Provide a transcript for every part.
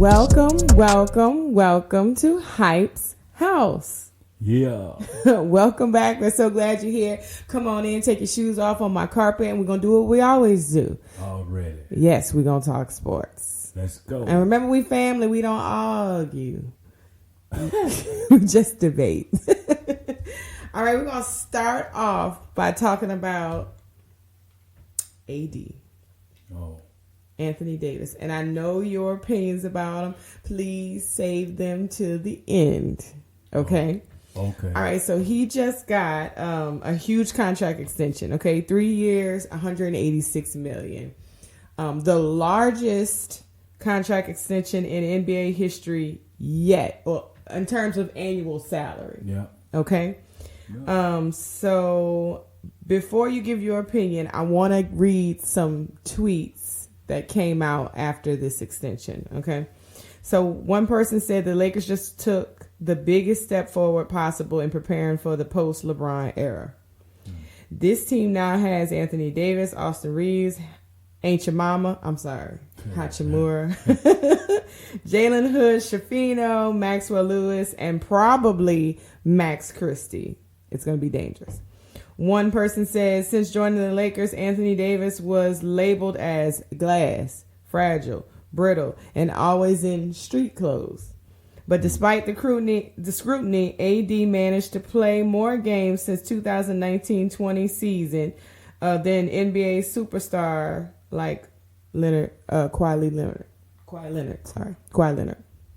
Welcome to Hype's House. Yeah. Welcome back. We're so glad you're here. Come on in, take your shoes off on my carpet, and we're going to do what we always do. Already. Yes, we're going to talk sports. Let's go. And remember, we family. We don't argue. We just debate. All right, we're going to start off by talking about AD. Oh. Anthony Davis. And I know your opinions about him. Please save them to the end. Okay? Okay. All right, so he just got a huge contract extension. Okay, 3 years, $186 million. The largest contract extension in NBA history yet, well, in terms of annual salary. Yeah. Okay? Yeah. So before you give your opinion, I want to read some tweets that came out after this extension. Okay. So one person said the Lakers just took the biggest step forward possible in preparing for the post LeBron era. This team now has Anthony Davis, Austin Reeves, Hachimura, Jalen Hood, Shafino, Maxwell Lewis, and probably Max Christie. It's going to be dangerous. One person says, since joining the Lakers, Anthony Davis was labeled as glass, fragile, brittle, and always in street clothes. But despite the scrutiny, AD managed to play more games since 2019-20 season than NBA superstar like Kawhi Leonard.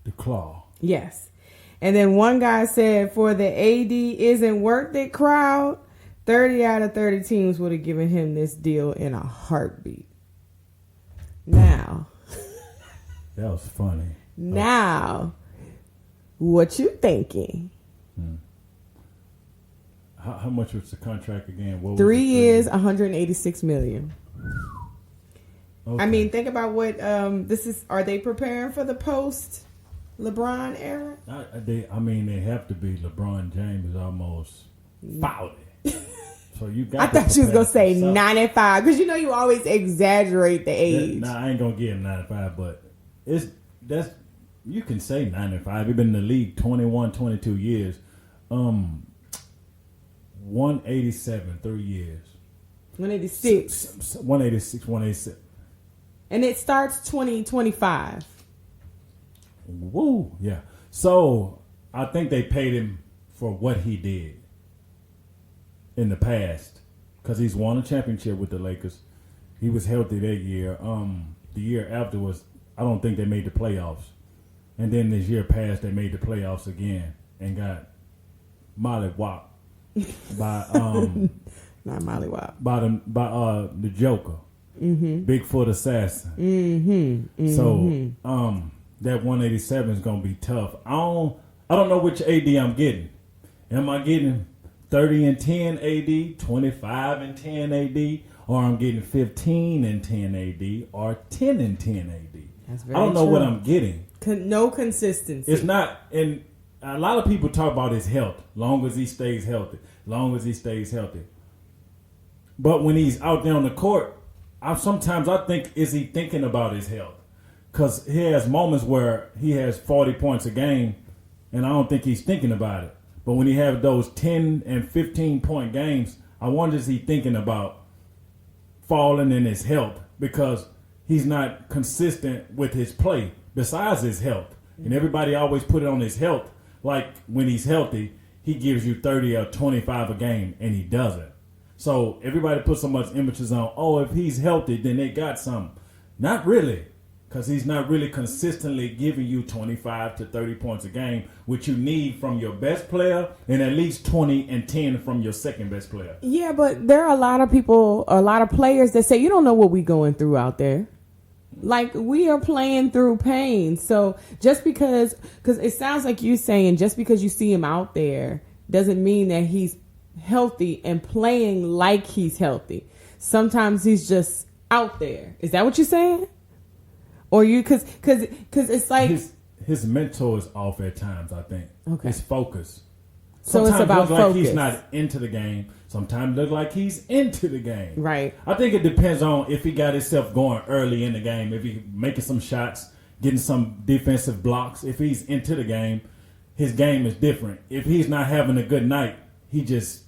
The Claw. Yes. And then one guy said, for the AD isn't worth it crowd, 30 out of 30 teams would have given him this deal in a heartbeat. Now. That was funny. Now, what you thinking? How much was the contract again? What was 3 years, $186 million. Okay. I mean, think about what this is. Are they preparing for the post LeBron era? They have to be. LeBron James is almost 40. So you got. I thought you was gonna say 95 because you always exaggerate the age. I ain't gonna give him 95, but you can say 95. He's been in the league 21, 22 years. 187, 3 years. 186. 186. And it starts 2025. Woo, yeah. So I think they paid him for what he did in the past, because he's won a championship with the Lakers. He was healthy that year. The year afterwards, I don't think they made the playoffs. And then this year past, they made the playoffs again and got mollywop by not mollywop by the Joker, Bigfoot assassin. So that 187 is gonna be tough. I don't know which AD I'm getting. Am I getting 30 and 10 AD, 25 and 10 AD, or I'm getting 15 and 10 AD, or 10 and 10 AD? I don't know what I'm getting. No consistency. It's not, and a lot of people talk about his health. Long as he stays healthy. But when he's out there on the court, sometimes I think, is he thinking about his health? Because he has moments where he has 40 points a game, and I don't think he's thinking about it. But when he have those 10 and 15 point games, I wonder, is he thinking about falling in his health, because he's not consistent with his play besides his health. And everybody always put it on his health. Like when he's healthy, he gives you 30 or 25 a game, and he doesn't. So everybody puts so much emphasis on, if he's healthy, then they got something. Not really. Because he's not really consistently giving you 25 to 30 points a game, which you need from your best player, and at least 20 and 10 from your second best player. Yeah, but there are a lot of people, a lot of players that say, you don't know what we're going through out there. Like, we are playing through pain. So just because it sounds like you're saying just because you see him out there doesn't mean that he's healthy and playing like he's healthy. Sometimes he's just out there. Is that what you're saying? Or you, because it's like his mental is off at times. I think. Okay. His focus. So it's about like focus. He's not into the game. Sometimes it looks like he's into the game. Right. I think it depends on if he got himself going early in the game. If he making some shots, getting some defensive blocks. If he's into the game, his game is different. If he's not having a good night, he doesn't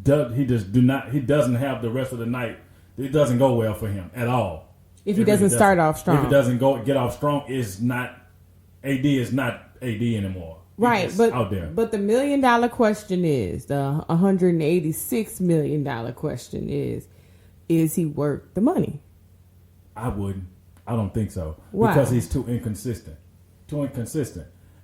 have the rest of the night. It doesn't go well for him at all. If he doesn't start off strong. If he doesn't get off strong, AD is not AD anymore. Right, but out there. But the $1 million question is, the $186 million question is he worth the money? I wouldn't. I don't think so. Why? Because he's too inconsistent.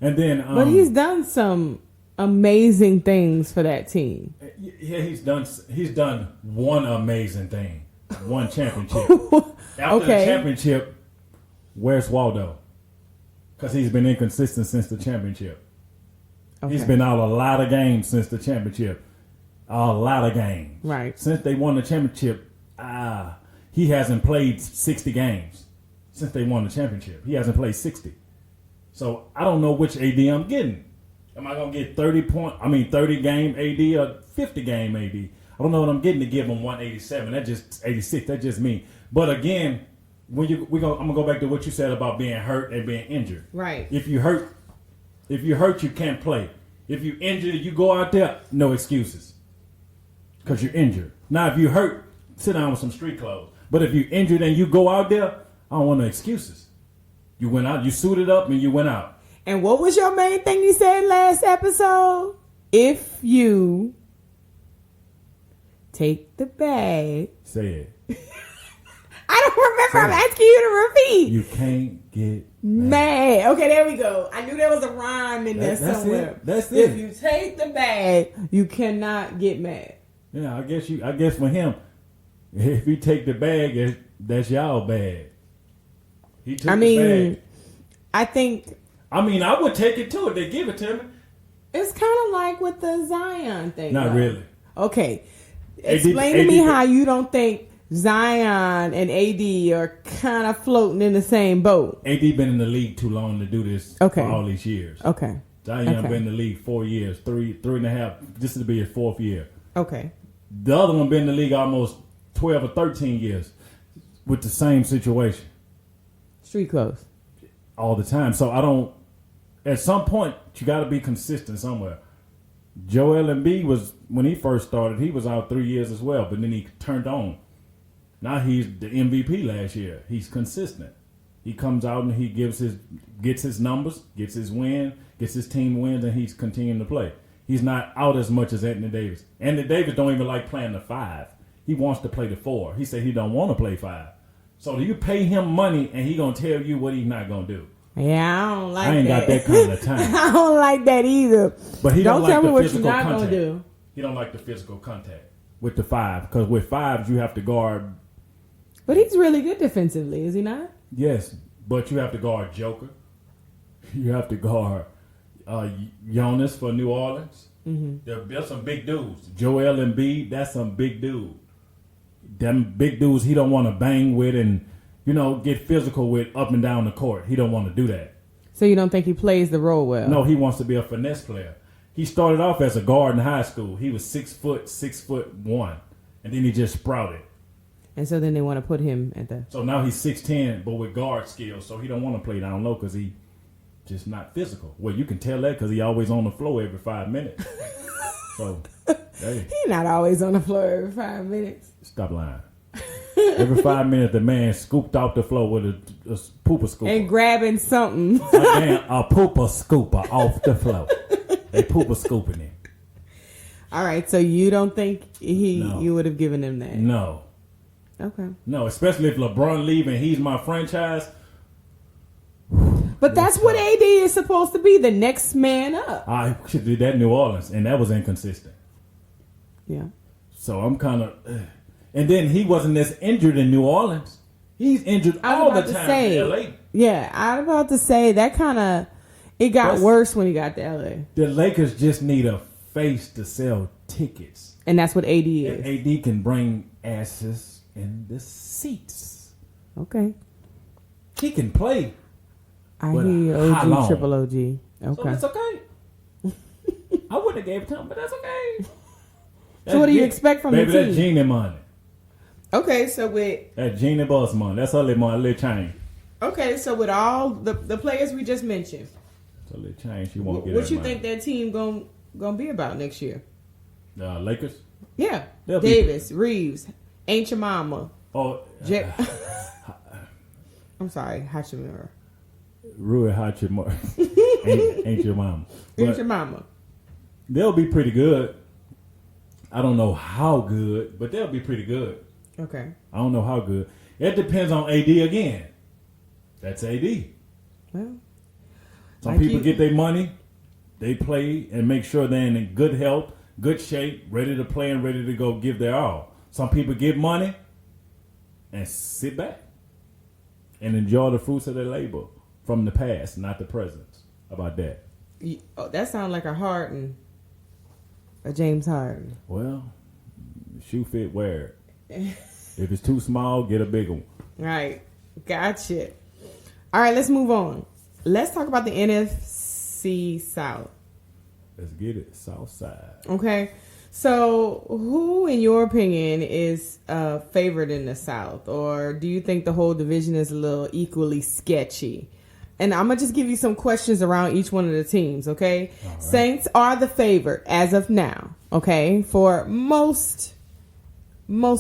And then, but he's done some amazing things for that team. Yeah, he's done one amazing thing, one championship. After the championship, where's Waldo? Because he's been inconsistent since the championship. Okay. He's been out a lot of games since the championship. A lot of games. Right. Since they won the championship, he hasn't played 60 games since they won the championship. He hasn't played 60. So I don't know which AD I'm getting. Am I going to get 30 game AD or 50 game AD? I don't know what I'm getting to give him 187. That's just 86. That's just me. But again, I'm gonna go back to what you said about being hurt and being injured. Right. If you hurt, you can't play. If you injured, you go out there, no excuses, because you're injured. Now, if you hurt, sit down with some street clothes. But if you injured and you go out there, I don't want no excuses. You went out, you suited up, and you went out. And what was your main thing you said last episode? If you take the bag. Say it. I don't remember. I'm asking you to repeat. You can't get mad. Okay, there we go. I knew there was a rhyme in there somewhere. That's it. If you take the bag, you cannot get mad. Yeah, I guess for him, if he take the bag, that's y'all bag. He took the bag. I would take it too if they give it to me. It's kind of like with the Zion thing. Not really. Okay. Explain to me how you don't think Zion and AD are kind of floating in the same boat. AD been in the league too long to do this for all these years. Okay. Zion been in the league 4 years, three and a half. This will be his fourth year. Okay. The other one been in the league almost 12 or 13 years with the same situation. Street clothes. All the time. So I don't. At some point, you got to be consistent somewhere. Joel Embiid was, when he first started, he was out 3 years as well, but then he turned on. Now he's the MVP last year. He's consistent. He comes out and he gets his numbers, gets his win, gets his team wins, and he's continuing to play. He's not out as much as Anthony Davis. Anthony Davis don't even like playing the 5. He wants to play the 4. He said he don't want to play 5. So do you pay him money and he gonna tell you what he's not gonna do? Yeah, I don't like that. I ain't got that kind of time. I don't like that either. But he don't like tell me the what physical you're not contact. Gonna do. He don't like the physical contact with the 5, because with 5s you have to guard. But he's really good defensively, is he not? Yes, but you have to guard Joker. You have to guard Jonas for New Orleans. Mm-hmm. There's some big dudes. Joel Embiid, that's some big dude. Them big dudes he don't want to bang with and get physical with up and down the court. He don't want to do that. So you don't think he plays the role well? No, he wants to be a finesse player. He started off as a guard in high school. He was 6'1", and then he just sprouted. And so then they want to put him at the. So now he's 6'10", but with guard skills. So he don't want to play down low because he just not physical. Well, you can tell that because he always on the floor every 5 minutes. So hey. He's not always on the floor every 5 minutes. Stop lying. Every 5 minutes, the man scooped off the floor with a pooper scooper. And grabbing something. A pooper scooper off the floor. They pooper scooping him. All right, so you don't think you would have given him that? No. Okay. No, especially if LeBron leave and he's my franchise. But that's what AD is supposed to be, the next man up. I should do that in New Orleans, and that was inconsistent. Yeah. So I'm kind of... And then he wasn't as injured in New Orleans. He's injured all the time in LA. Yeah, I was about to say that kind of... It got worse when he got to LA. The Lakers just need a face to sell tickets. And that's what AD is. And AD can bring asses in the seats. Okay. He can play. I hear OG, triple OG. Okay. So it's okay. I wouldn't have gave it to him, but that's okay. So what do you expect from the team? Baby, that's Genie money. Okay, so with... That Genie boss money. That's her little money, little chain. Okay, so with all the players we just mentioned, So they change. She won't get what that you money. think that team gonna be about next year? Lakers? Yeah, They'll Davis, Reeves, Ain't Your Mama. Oh, I'm sorry, Hachimura. Rui Hachimura. ain't your mom. Ain't But Your Mama. they'll be pretty good. I don't know how good, but they'll be pretty good. Okay. I don't know how good. It depends on AD again. That's AD. Well, Some like people you- get their money, they play and make sure they're in good health, good shape, ready to play and ready to go give their all. Some people get money and sit back and enjoy the fruits of their labor from the past, not the present. How about that? that sounds like a Harden, a James Harden. Well, shoe fit, wear it. If it's too small, get a bigger one. Right. Gotcha. All right, let's move on. Let's talk about the NFC South. Let's get it. South side. Okay. So, who, in your opinion, is favored in the South? Or do you think the whole division is a little equally sketchy? And I'm going to just give you some questions around each one of the teams, okay? Right. Saints are the favorite as of now, okay? For most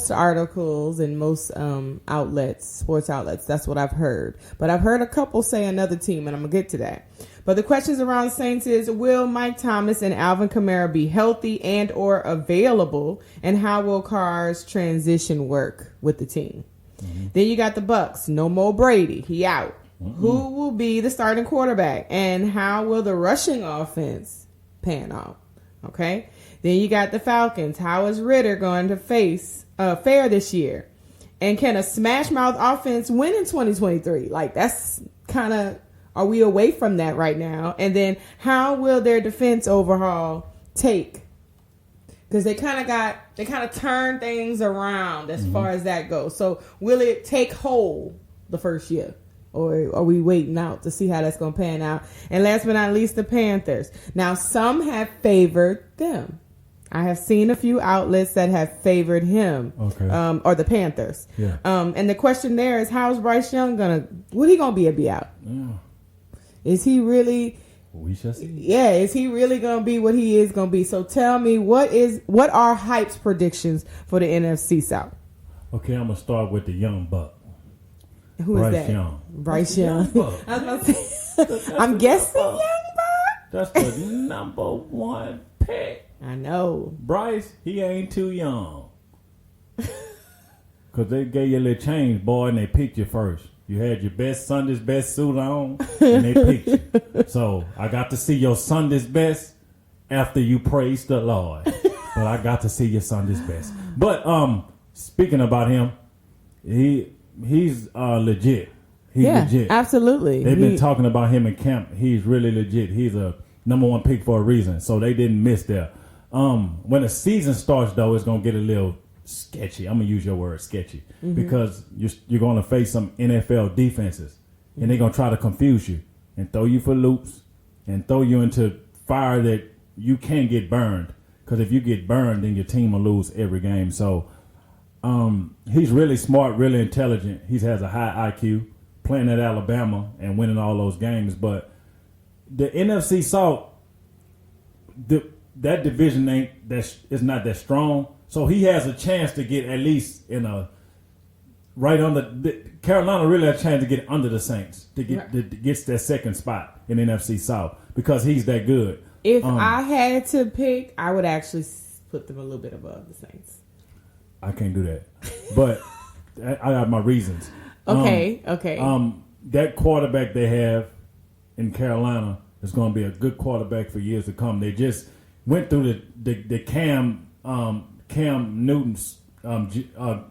articles and most outlets, sports outlets, that's what I've heard. But I've heard a couple say another team, and I'm going to get to that. But the questions around Saints is, will Mike Thomas and Alvin Kamara be healthy and or available? And how will Carr's transition work with the team? Mm-hmm. Then you got the Bucks. No more Brady. He out. Mm-hmm. Who will be the starting quarterback? And how will the rushing offense pan out? Okay. Then you got the Falcons. How is Ritter going to fare this year? And can a smash mouth offense win in 2023? Like, that's kind of, are we away from that right now? And then how will their defense overhaul take? Because they kind of turn things around as far as that goes. So will it take hold the first year? Or are we waiting out to see how that's going to pan out? And last but not least, the Panthers. Now, some have favored them. I have seen a few outlets that have favored him, or the Panthers. Yeah. And the question there is, how is Bryce Young what he gonna be out? Yeah. Is he really? We shall see. Yeah, is he really gonna be what he is gonna be? So tell me, what are Hype's predictions for the NFC South? Okay, I'm gonna start with the young buck. Who is Bryce that? Young. Bryce Young. Buck. I was about to say, I'm guessing Young Buck. That's the number one pick. I know. Bryce, he ain't too young. Because they gave you a little change, boy, and they picked you first. You had your best Sunday's best suit on, and they picked you. So I got to see your Sunday's best after you praised the Lord. But I got to see your Sunday's best. But speaking about him, he's legit. He's legit. Absolutely. They've been talking about him in camp. He's really legit. He's a number one pick for a reason. So they didn't miss there. When the season starts, though, it's going to get a little sketchy. I'm going to use your word, sketchy. Because you're going to face some NFL defenses. And they're going to try to confuse you and throw you for loops and throw you into fire that you can't get burned. Because if you get burned, then your team will lose every game. So he's really smart, really intelligent. He has a high IQ, playing at Alabama and winning all those games. But the NFC South, that division is not that strong. So he has a chance to get at least in a right under. Carolina really has a chance to get under the Saints to get that second spot in NFC South because he's that good. If I had to pick, I would actually put them a little bit above the Saints. I can't do that, but I have my reasons. Okay. That quarterback they have in Carolina is going to be a good quarterback for years to come. They just went through the Cam Newton's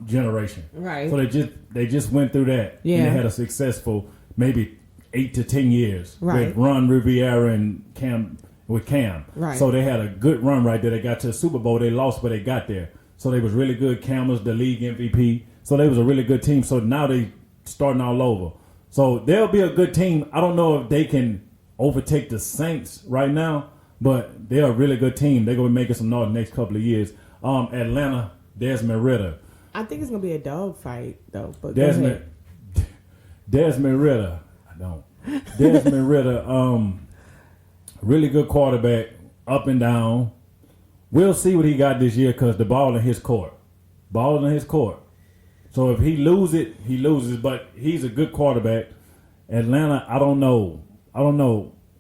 generation, right? So they just went through that. Yeah, and they had a successful maybe 8 to 10 years right. with Ron Rivera and Cam. Right. So they had a good run right there. They got to the Super Bowl. They lost, but they got there. So they was really good. Cam was the league MVP. So they was a really good team. So now they starting all over. So they'll be a good team. I don't know if they can overtake the Saints right now, but they're a really good team. They're going to be making some noise the next couple of years. Atlanta, Desmond Ritter. I think it's going to be a dog fight, though. But Desmond, Desmond Ritter. I don't. Desmond Ritter, really good quarterback, up and down. We'll see what he got this year because the ball in his court. Ball in his court. So if he loses it, he loses. But he's a good quarterback. Atlanta, I don't know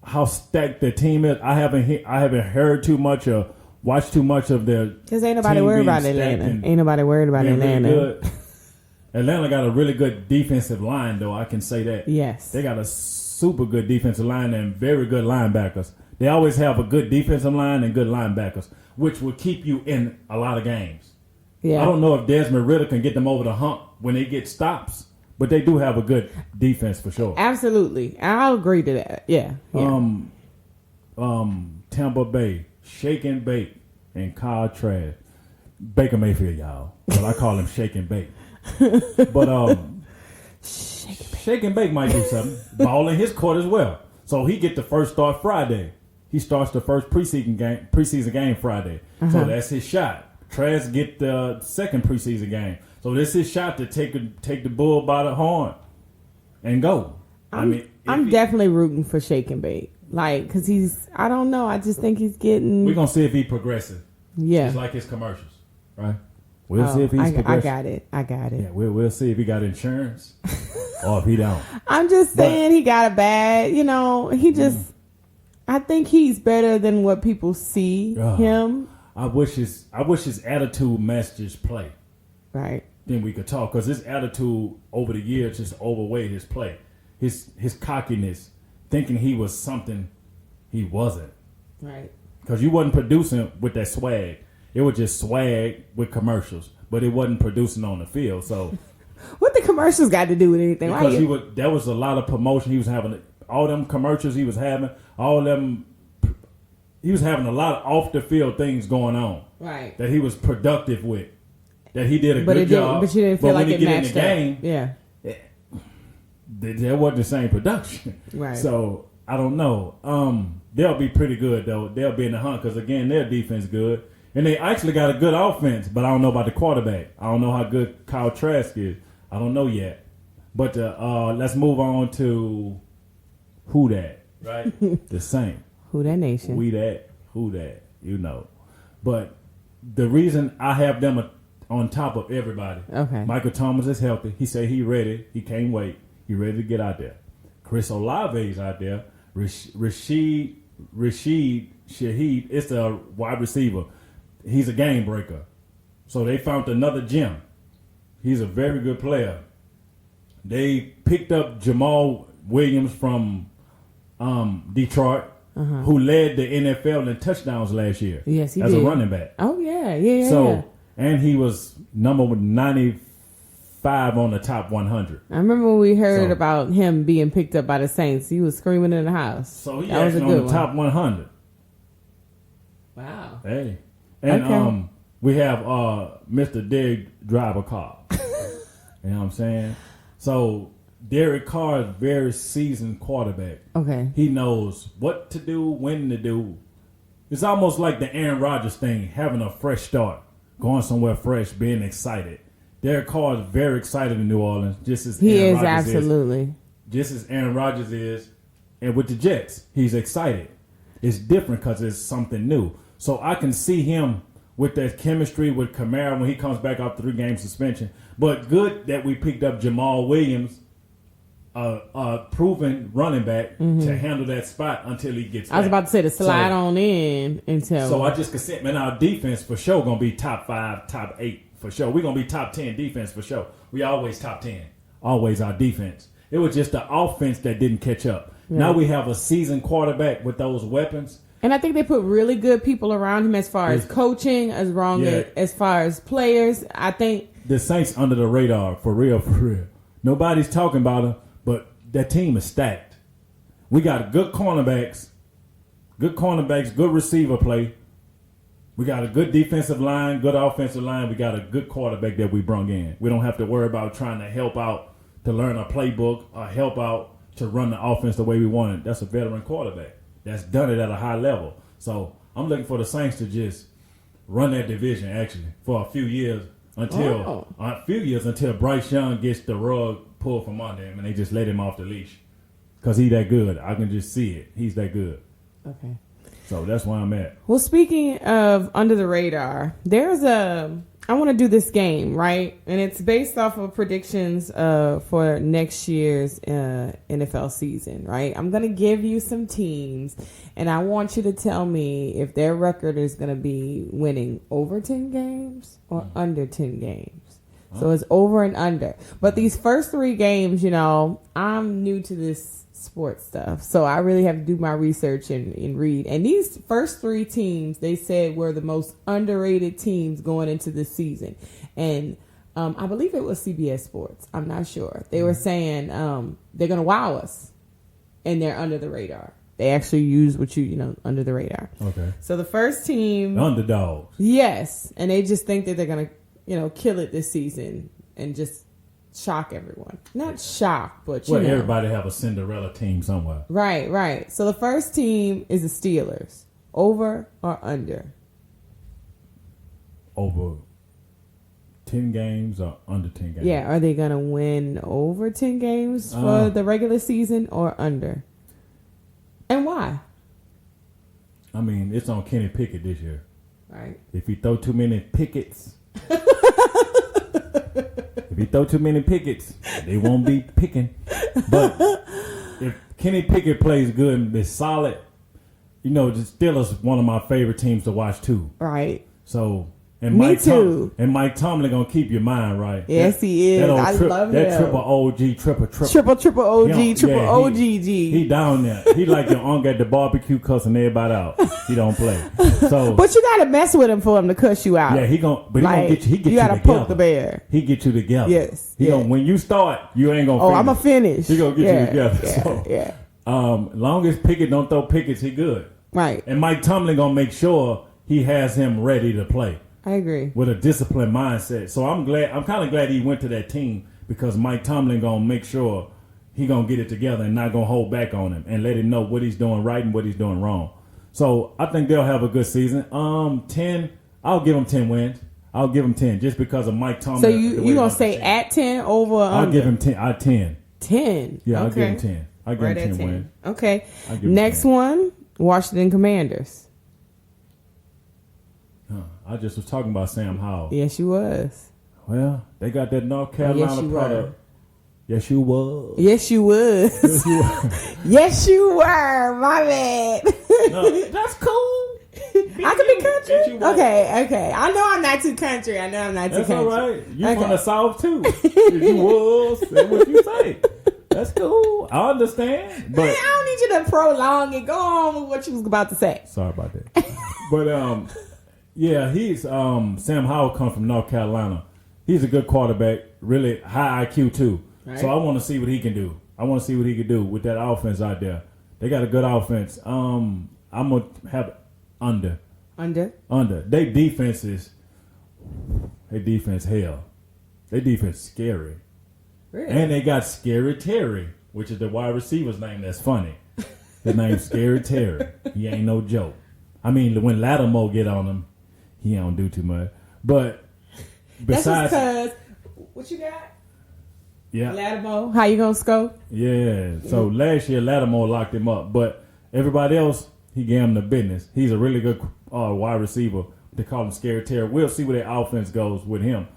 how stacked their team is. I haven't heard too much or watched too much of their. Because ain't nobody worried about Atlanta. Ain't nobody worried about Atlanta. Really Atlanta got a really good defensive line, though. I can say that. Yes. They got a super good defensive line and very good linebackers. They always have a good defensive line and good linebackers, which will keep you in a lot of games. Yeah. I don't know if Desmond Ritter can get them over the hump when they get stops, but they do have a good defense for sure. Absolutely. I'll agree to that. Yeah. Tampa Bay, Shake and Bake, and Kyle Trask. Baker Mayfield, y'all. But I call him Shake and Bake. But Shake and Bake might do something. Ball in his court as well. So he get the first start Friday. He starts the first preseason game Friday. So that's his shot. Trask get the second preseason game. So this is his shot to take the bull by the horn and go. I'm definitely rooting for Shake and Bake. Like, because I don't know. I just think he's getting. We're going to see if he's progressive. Yeah. Just like his commercials, right? We'll see if he's progressive. I got it. Yeah, we'll see if he got insurance or if he don't. I'm just saying he got a bad, he just, I think he's better than what people see him. I wish his attitude matched his play. Right. Then we could talk, because his attitude over the years just overweighed his play. His cockiness, thinking he was something he wasn't. Right. Because you wasn't producing with that swag. It was just swag with commercials, but it wasn't producing on the field. So, what the commercials got to do with anything? Because there was a lot of promotion he was having. All them commercials he was having, he was having a lot of off the field things going on. Right. That he was productive with. That he did a good job. But you didn't feel like it matched up. Game, yeah. There wasn't the same production. Right. So I don't know. They'll be pretty good though. They'll be in the hunt because again their defense good. And they actually got a good offense, but I don't know about the quarterback. I don't know how good Kyle Trask is. I don't know yet. But let's move on to who that, right? The Saints. Who that nation? We that, who that, But the reason I have them on top of everybody, okay. Michael Thomas is healthy. He said he ready. He can't wait. He ready to get out there. Chris Olave's out there. Rashid Shaheed, it's a wide receiver. He's a game breaker. So they found another gem. He's a very good player. They picked up Jamal Williams from Detroit, who led the NFL in touchdowns last year. Yes, he did. As a running back. Oh, yeah. And he was number 95 on the top 100. I remember when we heard about him being picked up by the Saints. He was screaming in the house. So he was on the top 100. Wow. Hey. And we have Mr. Derek Driver Carr. You know what I'm saying? So Derek Carr is a very seasoned quarterback. Okay. He knows what to do, when to do. It's almost like the Aaron Rodgers thing, having a fresh start, going somewhere fresh, being excited. Derek Carr is very excited in New Orleans, just as Aaron Rodgers absolutely. Just as Aaron Rodgers is, and with the Jets, he's excited. It's different because it's something new. So I can see him with that chemistry with Kamara when he comes back off 3-game suspension. But good that we picked up Jamal Williams, a proven running back, to handle that spot until he gets back. I was about to say to slide on in until. So I just can say, man, our defense for sure going to be top 5, top 8 for sure. We're going to be top 10 defense for sure. We always top 10. Always our defense. It was just the offense that didn't catch up. Yeah. Now we have a seasoned quarterback with those weapons. And I think they put really good people around him as far as coaching, as far as players. I think the Saints under the radar, for real, for real. Nobody's talking about them, but that team is stacked. We got good cornerbacks, good receiver play. We got a good defensive line, good offensive line. We got a good quarterback that we brung in. We don't have to worry about trying to help out to learn a playbook or help out to run the offense the way we want it. That's a veteran quarterback that's done it at a high level. So I'm looking for the Saints to just run that division actually for a few years until Bryce Young gets the rug pulled from under him, and they just let him off the leash because he that good. I can just see it. He's that good. Okay. So that's where I'm at. Well, speaking of under the radar, I want to do this game, right? And it's based off of predictions for next year's NFL season, right? I'm going to give you some teams, and I want you to tell me if their record is going to be winning over 10 games or under 10 games. So it's over and under. But these first 3 games, you know, I'm new to this sports stuff, so I really have to do my research and read. And these first 3 teams, they said, were the most underrated teams going into this season. And I believe it was CBS Sports. I'm not sure. They were saying they're going to wow us, and they're under the radar. They actually use what under the radar. Okay. So the first team, the underdogs. Yes, and they just think that they're going to kill it this season and just shock everyone. Not shock, but everybody have a Cinderella team somewhere. Right. So the first team is the Steelers. Over or under? Over 10 games or under 10 games? Yeah, are they going to win over 10 games for the regular season or under? And why? I mean, it's on Kenny Pickett this year. Right. If he throw too many pickets... If he throw too many pickets, they won't be picking. But if Kenny Pickett plays good and is solid, the Steelers one of my favorite teams to watch too. Right. So Me too. Mike Tomlin gonna keep your mind right. Yes, he is. I love him. That triple OG, triple OG, triple OGG. He down there. He like your uncle at the barbecue cussing everybody out. He don't play. So, but you gotta mess with him for him to cuss you out. Yeah, he gonna get you. He get you gotta together. Poke the bear. He get you together. Yes. He gonna when you start, you ain't gonna. I'm gonna finish. He gonna get you together. Yeah. So, yeah. Long as Pickett don't throw pickets, he good. Right. And Mike Tomlin gonna make sure he has him ready to play. I agree. With a disciplined mindset. So I'm kind of glad he went to that team because Mike Tomlin going to make sure he going to get it together and not going to hold back on him and let him know what he's doing right and what he's doing wrong. So I think they'll have a good season. 10, I'll give them 10 wins. I'll give them 10 just because of Mike Tomlin. So you going to say at 10 over or under? I'll give him 10. 10. 10? Yeah, okay. I'll give him 10. I'll give right him 10 at 10 wins. Okay. Next one, Washington Commanders. I just was talking about Sam Howell. Yes, you was. Well, they got that North Carolina product. Yes, you was. Yes, you was. Yes, you were. Yes, you were. My bad. No, that's cool. I can be country. Okay. I know I'm not too country. That's all right. You from the South too. You was. That's what you say. That's cool. I understand. But man, I don't need you to prolong it. Go on with what you was about to say. Sorry about that. But yeah, he's Sam Howell comes from North Carolina. He's a good quarterback, really high IQ too. Right. So I want to see what he can do. I want to see what he can do with that offense out there. They got a good offense. I'm gonna have under. They defense hell. They defense scary. Really? And they got Scary Terry, which is the wide receiver's name. That's funny. His name's Scary Terry. He ain't no joke. I mean, when Lattimore get on him, he don't do too much. But besides, that's just because what you got? Yeah, Lattimore. How you gonna scope? Yeah. So last year Lattimore locked him up, but everybody else he gave him the business. He's a really good wide receiver. They call him Scary Terry. We'll see where their offense goes with him.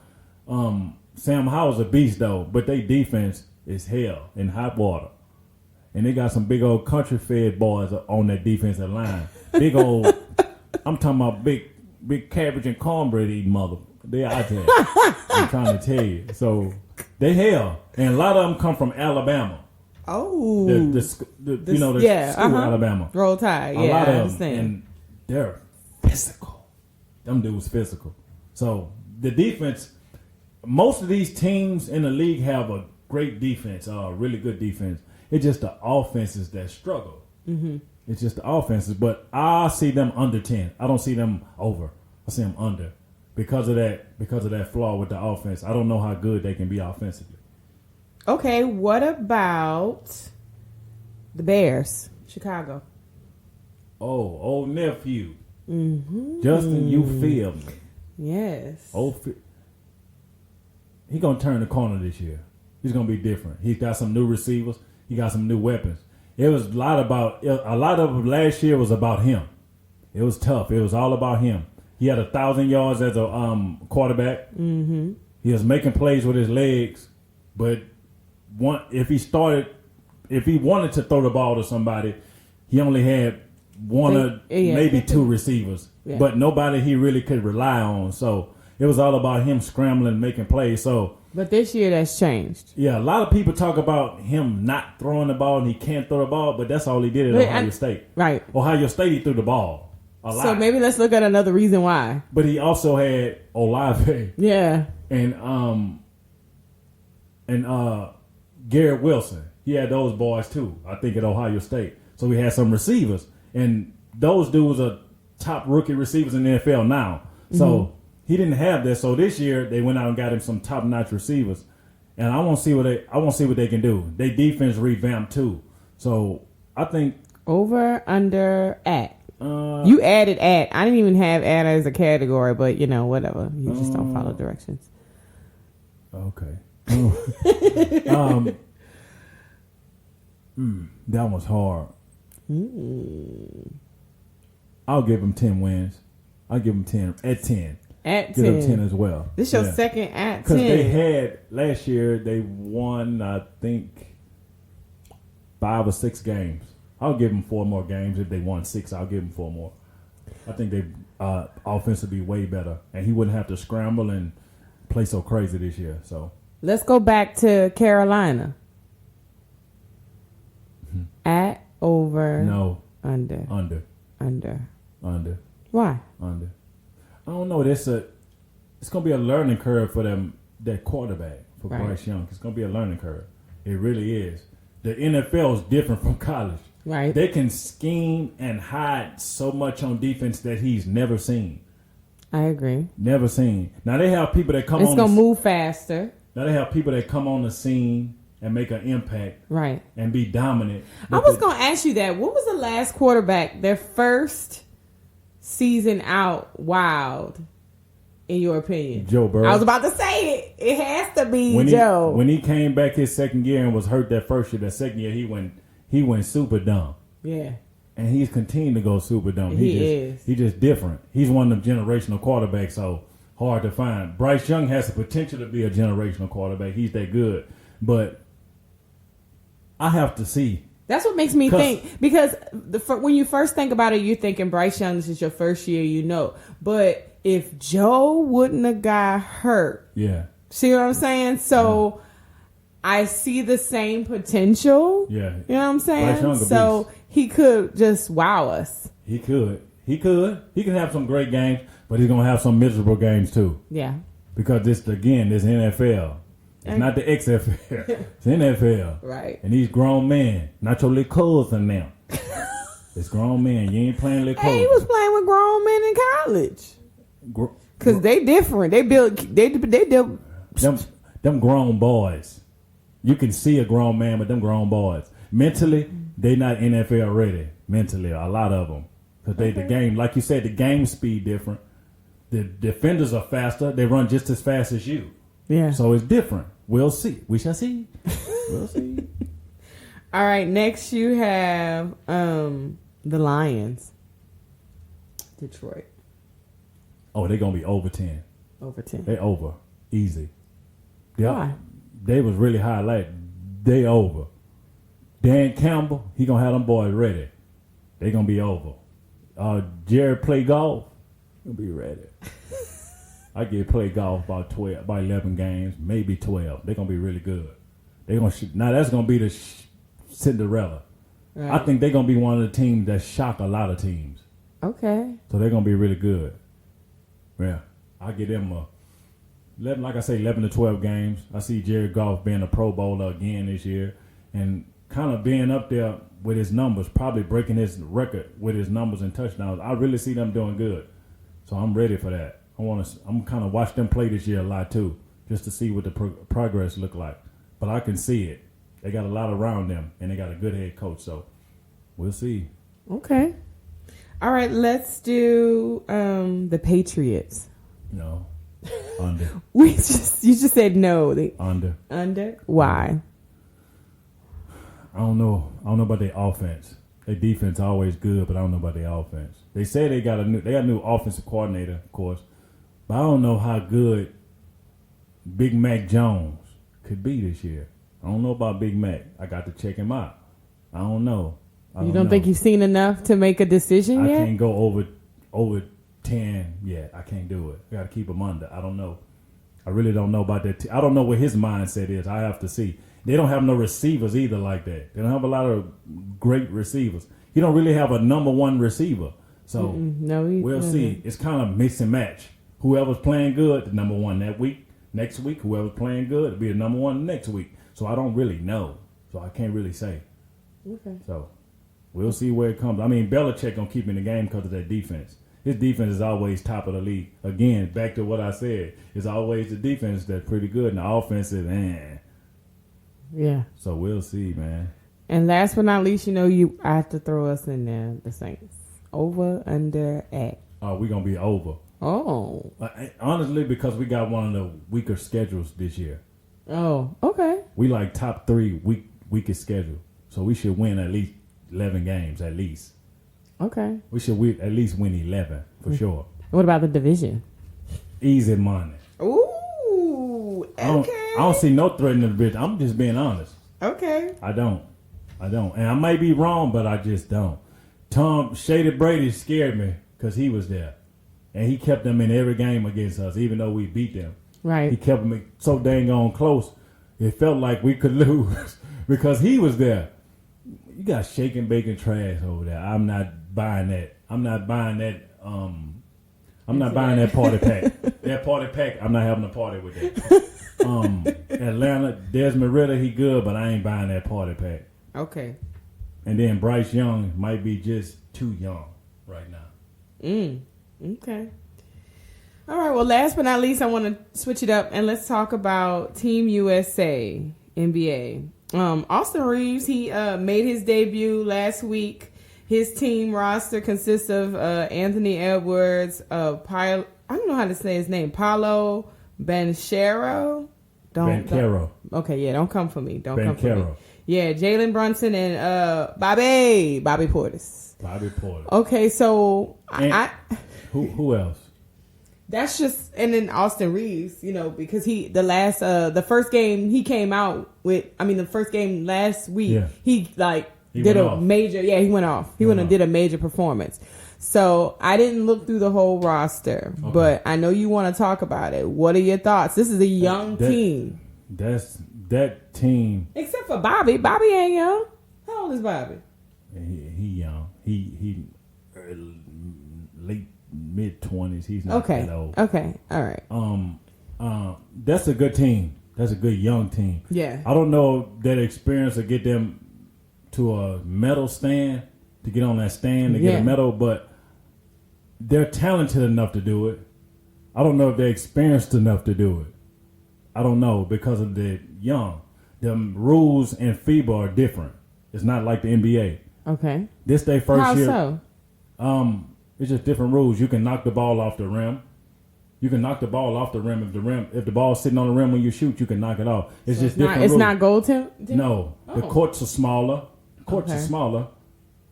Sam Howell's a beast though, but their defense is hell in hot water. And they got some big old country fed boys on that defensive line. Big old, I'm talking about big cabbage and cornbread eating mother. They out there. I'm trying to tell you. So they hell, and a lot of them come from Alabama. Oh, the school Alabama. Roll Tide. A lot of them, and they're physical. Them dudes physical. So the defense. Most of these teams in the league have a great defense, really good defense. It's just the offenses that struggle. Mm-hmm. It's just the offenses, but I see them under 10. I don't see them over. I see them under because of that flaw with the offense. I don't know how good they can be offensively. Okay, what about the Bears, Chicago? Oh, old nephew. Mm-hmm. Justin, you feel me? Yes. He gonna turn the corner this year. He's going to be different. He's got some new receivers. He got some new weapons. It was a lot of last year was about him. It was tough. It was all about him. He had 1,000 yards as a quarterback. Mm-hmm. He was making plays with his legs, but if he wanted to throw the ball to somebody, he only had maybe two receivers, but nobody he really could rely on. So it was all about him scrambling, making plays. But this year that's changed. Yeah, a lot of people talk about him not throwing the ball and he can't throw the ball, but that's all he did at Ohio State. Right. Ohio State, he threw the ball a lot. So maybe let's look at another reason why. But he also had Olave. Yeah. And Garrett Wilson. He had those boys too, I think, at Ohio State. So we had some receivers. And those dudes are top rookie receivers in the NFL now. So he didn't have that. So this year they went out and got him some top notch receivers. And I want to see what they can do. Their defense revamped too. So I think over, under, at. You added at. I didn't even have at as a category, but whatever. You just don't follow directions. Okay. That was hard. I'll give him 10 wins. I'll give him 10 at 10. At give 10. Them 10 as well. This your second at 10. Because they had last year, they won, I think, 5 or 6 games. I'll give them 4 more games. If they won 6, I'll give them 4 more. I think they offense would be way better, and he wouldn't have to scramble and play so crazy this year. So let's go back to Carolina. At, over, no, under. Why? Under. I don't know. It's gonna be a learning curve for them. That quarterback for Bryce Young. It's gonna be a learning curve. It really is. The NFL is different from college. Right. They can scheme and hide so much on defense that he's never seen. I agree. Never seen. Now they have people that come on. It's gonna move faster. Now they have people that come on the scene and make an impact. Right. And be dominant. I was gonna ask you that. What was the last quarterback, their first season out wild, in your opinion? Joe Burrow. I was about to say it. It has to be Joe. When he came back his second year and was hurt that first year, that second year he went super dumb. Yeah. And he's continued to go super dumb. He's just different. He's one of them generational quarterbacks, so hard to find. Bryce Young has the potential to be a generational quarterback. He's that good. But I have to see. That's what makes me think. Because when you first think about it, you're thinking Bryce Young, this is your first year, But if Joe wouldn't have got hurt. Yeah. See what I'm saying? So I see the same potential. Yeah. You know what I'm saying? So he could just wow us. He could. He can have some great games, but he's going to have some miserable games too. Yeah. Because this NFL. It's not the XFL. It's NFL. Right. And these grown men, not your little cousin now. It's grown men. You ain't playing little cousin. He was playing with grown men in college. Because they different. They built. Them grown boys. You can see a grown man, but them grown boys. Mentally, they not NFL ready. Mentally, a lot of them. Because the game, like you said, the game speed different. The defenders are faster. They run just as fast as you. Yeah. So it's different. We'll see. We shall see. We'll see. All right. Next, you have the Lions. Detroit. Oh, they're going to be over 10. Over 10. They over. Easy. Why? They was really high. Like, they over. Dan Campbell, he going to have them boys ready. They going to be over. Jared play golf. He'll be ready. I get play golf about 11 games, maybe 12. They're gonna be really good. They're gonna now that's gonna be the Cinderella. Right. I think they're gonna be one of the teams that shock a lot of teams. Okay. So they're gonna be really good. Yeah, I get them 11, like I say, 11 to 12 games. I see Jared Goff being a Pro Bowler again this year, and kind of being up there with his numbers, probably breaking his record with his numbers and touchdowns. I really see them doing good, so I'm ready for that. I'm kind of watch them play this year a lot too, just to see what the progress look like. But I can see it. They got a lot around them, and they got a good head coach. So we'll see. Okay. All right. Let's do the Patriots. No. Under. You just said no. Under. Under? Why? I don't know about their offense. Their defense always good, but I don't know about their offense. They say they got a new offensive coordinator, of course, but I don't know how good Big Mac Jones could be this year. I don't know about Big Mac. I got to check him out. I don't know. You don't think you've seen enough to make a decision yet? I can't go over 10 yet. I can't do it. I got to keep him under. I don't know. I really don't know about that. I don't know what his mindset is. I have to see. They don't have no receivers either like that. They don't have a lot of great receivers. He don't really have a number one receiver. So we'll see. It's kind of mix and match. Whoever's playing good, the number one that week. Next week, whoever's playing good, it'll be the number one next week. So I don't really know. So I can't really say. Okay. So we'll see where it comes. I mean, Belichick gonna keep in the game because of that defense. His defense is always top of the league. Again, back to what I said. It's always the defense that's pretty good, and the offense is, Yeah. So we'll see, man. And last but not least, I have to throw us in there, the Saints. Over, under, at. Oh, we're going to be over. Oh. Honestly, because we got one of the weaker schedules this year. Oh, okay. We like top 3 weakest schedule. So we should win at least 11 games, at least. Okay. We should at least win 11, for sure. What about the division? Easy money. Ooh, okay. I don't see no threat in the division. I'm just being honest. Okay. I don't. And I might be wrong, but I just don't. Shady Brady scared me because he was there. And he kept them in every game against us, even though we beat them. Right. He kept them so dang on close, it felt like we could lose because he was there. You got shaking bacon trash over there. I'm not buying that. I'm not buying that. I'm not buying that party pack. That party pack, I'm not having a party with that. Atlanta, Desmond Ritter, he good, but I ain't buying that party pack. Okay. And then Bryce Young might be just too young right now. Okay. All right. Well, last but not least, I want to switch it up and let's talk about Team USA NBA. Austin Reeves, he made his debut last week. His team roster consists of Anthony Edwards, I don't know how to say his name, Paolo Banchero. Banchero. Okay, yeah, don't come for me. Don't Banchero. come for me. Yeah, Jalen Brunson and Bobby Portis. Bobby Portis. Okay, so who else? That's just, and then Austin Reeves, because the first game he came out with, the first game last week, he did a major, he went off. He went and did a major performance. So I didn't look through the whole roster, but I know you want to talk about it. What are your thoughts? This is a young team. That team. Except for Bobby. Bobby ain't young. How old is Bobby? He young. He late mid-20s. He's not that old. Okay. All right. That's a good team. That's a good young team. Yeah. I don't know that experience will get them to a medal stand, to get on that stand to get a medal, but they're talented enough to do it. I don't know if they're experienced enough to do it. I don't know because of the young. The rules in FIBA are different. It's not like the NBA. Okay. This their first year. How so? It's just different rules. You can knock the ball off the rim. You can knock the ball off the rim if the ball's sitting on the rim when you shoot, you can knock it off. It's just different rules. It's not goaltending? No. The courts are smaller.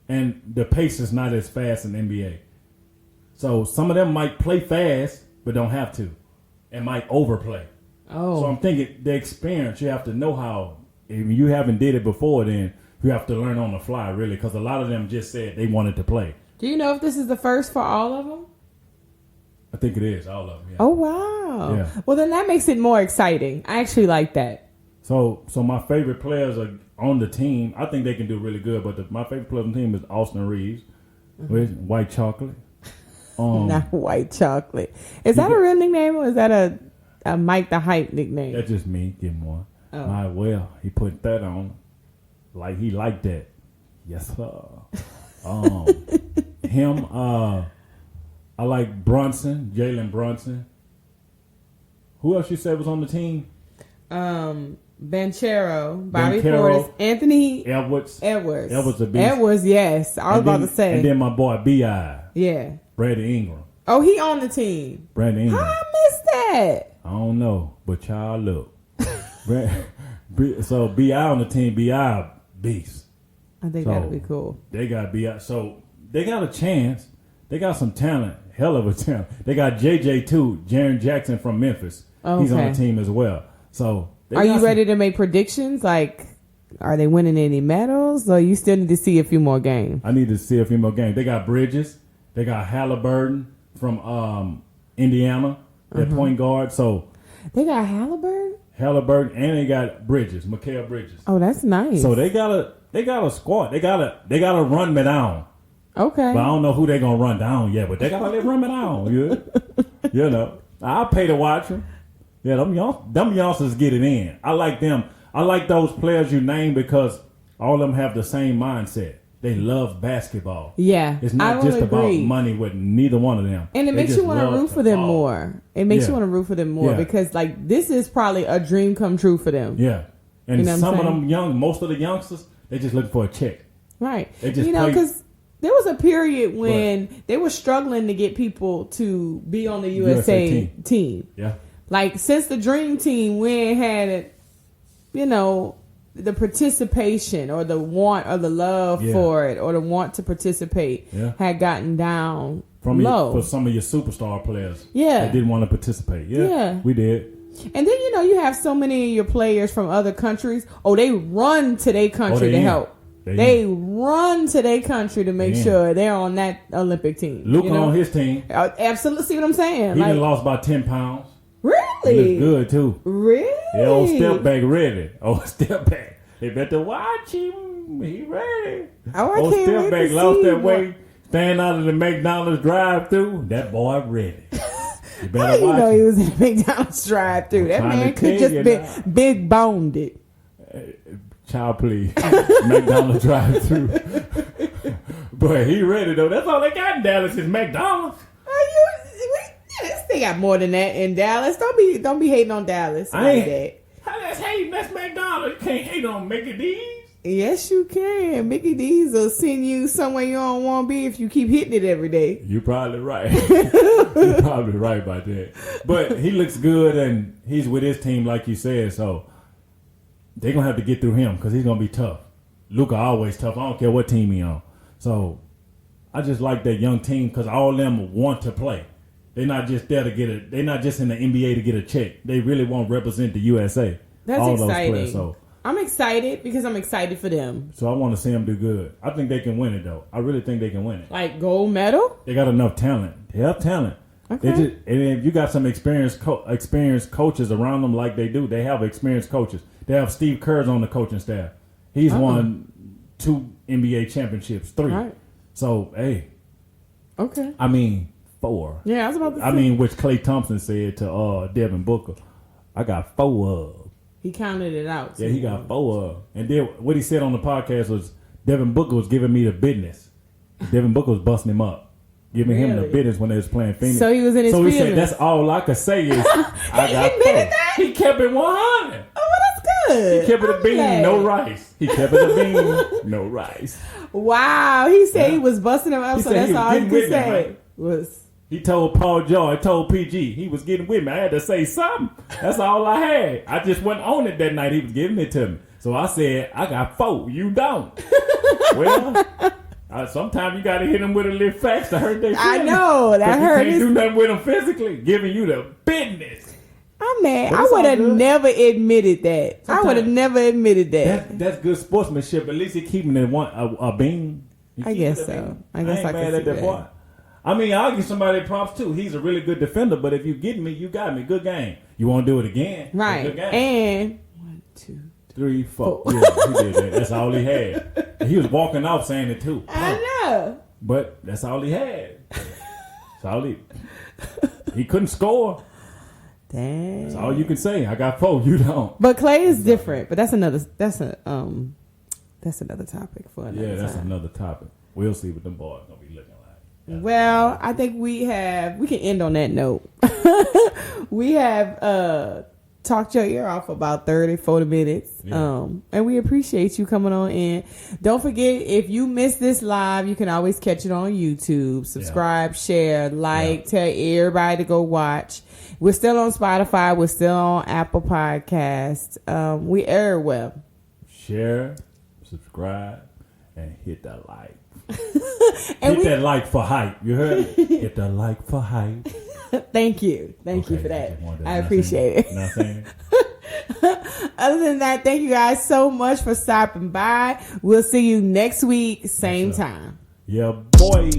And the pace is not as fast in the NBA. So some of them might play fast, but don't have to, and might overplay. Oh. So I'm thinking the experience, you have to know how. If you haven't did it before, then you have to learn on the fly, really, because a lot of them just said they wanted to play. Do you know if this is the first for all of them? I think it is, all of them. Yeah. Oh, wow. Yeah. Well, then that makes it more exciting. I actually like that. So my favorite players are on the team. I think they can do really good, but my favorite player on the team is Austin Reeves with White Chocolate. Not White Chocolate. Is that a real nickname or is that a Mike the Hype nickname? That's just me getting one. Oh. Well, he put that on. Like he liked that. Yes, sir. Him, I like Brunson, Jalen Brunson. Who else you said was on the team? Banchero, Bobby Portis, Anthony Edwards. Edwards a beast. Edwards, yes. I was about to say. And then my boy B.I. Yeah. Brady Ingram. Oh, he on the team. Brady Ingram. How I missed that? I don't know, but y'all look. So B.I. on the team, B.I. beast. I think So, that'll be cool. They got B.I. So they got a chance. They got some talent. Hell of a talent. They got J.J. too, Jaren Jackson from Memphis. Okay. He's on the team as well. So are you ready to make predictions? Like, are they winning any medals, or you still need to see a few more games? I need to see a few more games. They got Bridges. They got Halliburton from Indiana, their point guard. So they got Halliburton, and they got Bridges, Mikal Bridges. Oh, that's nice. So they got a squad. They gotta run me down. Okay. But I don't know who they gonna run down yet. But they gotta run me down. You know, I'll pay to watch them. Yeah, them youngsters get it in. I like them. I like those players you name because all of them have the same mindset. They love basketball. Yeah, it's not just about money with neither one of them. And it makes you want to root for them more. It makes you want to root for them more because, like, this is probably a dream come true for them. Yeah, and you know some of them most of the youngsters, they just looking for a check. Right. They just because there was a period when they were struggling to get people to be on the USA team. Yeah. Like, since the Dream Team, we ain't had it, the participation or the want or the love for it or the want to participate had gotten down low. For some of your superstar players. Yeah. That didn't want to participate. Yeah. We did. And then, you have so many of your players from other countries. Oh, they run to their country to help. They run to their country to make sure they're on that Olympic team. Luka on his team. Absolutely. See what I'm saying? He done lost about 10 pounds. Really? He looks good, too. Really? Yeah, old step back ready. Old step back. They better watch him. He ready. Old step back lost that weight. Stand out of the McDonald's drive-thru. That boy ready. You better watch him. He was in the McDonald's drive-thru. That man could just been big boned it. Child, please. McDonald's drive-thru. But he ready, though. That's all they got in Dallas is McDonald's. They got more than that in Dallas. Don't be hating on Dallas like that. How that's hating? That's McDonald's. You can't hate on Mickey D's. Yes, you can. Mickey D's will send you somewhere you don't want to be if you keep hitting it every day. You're probably right. You're probably right about that. But he looks good, and he's with his team, like you said. So they're gonna have to get through him because he's gonna be tough. Luka always tough. I don't care what team he on. So I just like that young team because all of them want to play. They're not just there to get it. They're not just in the NBA to get a check. They really want to represent the USA. That's all exciting. Those players, so. I'm excited because I'm excited for them. So I want to see them do good. I think they can win it, though. I really think they can win it. Like gold medal? They got enough talent. They have talent. Okay. And if you got some experienced coaches around them like they do, they have experienced coaches. They have Steve Kerr's on the coaching staff. He's won 2 NBA championships, 3. Right. So, hey. Okay. 4. Yeah, I was about to say. Which Klay Thompson said to Devin Booker. I got 4 of. He counted it out. Yeah, he got 4 of. And then what he said on the podcast was Devin Booker was giving me the business. Devin Booker was busting him up. Giving him the business when they was playing Phoenix. So he was in his feelings. So he said, that's all I could say is I got 4. That? He kept it 100. Oh, well, that's good. He kept it a bean, no rice. He kept it a bean, no rice. Wow. He said he was busting him up, so that's all he could say. He told Paul George, told PG, he was getting with me. I had to say something. That's all I had. I just wasn't on it that night. He was giving it to me. So I said, I got 4. You don't. Well, sometimes you got to hit them with a little facts to hurt their feelings. I know. That hurt. You can't do nothing with them physically. Giving you the business. I'm mad. I would have never admitted that. Sometimes, I would have never admitted that. That's good sportsmanship. At least you're keeping it a bean. I guess so. I guess I can see that. Boy. I'll give somebody props too. He's a really good defender, but if you get me, you got me. Good game. You want to do it again? Right. Good game. And 1, 2, 3, 4. Yeah, he did that. That's all he had. He was walking off saying it too. I know. But that's all he had. That's all he couldn't score. Dang. That's all you can say. I got 4. You don't. But Klay is different. But that's another topic for another time. That's another topic. We'll see what them boys gonna be looking like. Well, I think we can end on that note. We have talked your ear off for about 30, 40 minutes. Yeah. And we appreciate you coming on in. Don't forget, if you missed this live, you can always catch it on YouTube. Subscribe, share, like, tell everybody to go watch. We're still on Spotify. We're still on Apple Podcasts. We everywhere. Share, subscribe, and hit that like. Hit that like for hype. You heard it? Hit the like for hype. Thank you. Thank you for that. I appreciate it. Nothing. Other than that, thank you guys so much for stopping by. We'll see you next week, same time. Yeah, boy.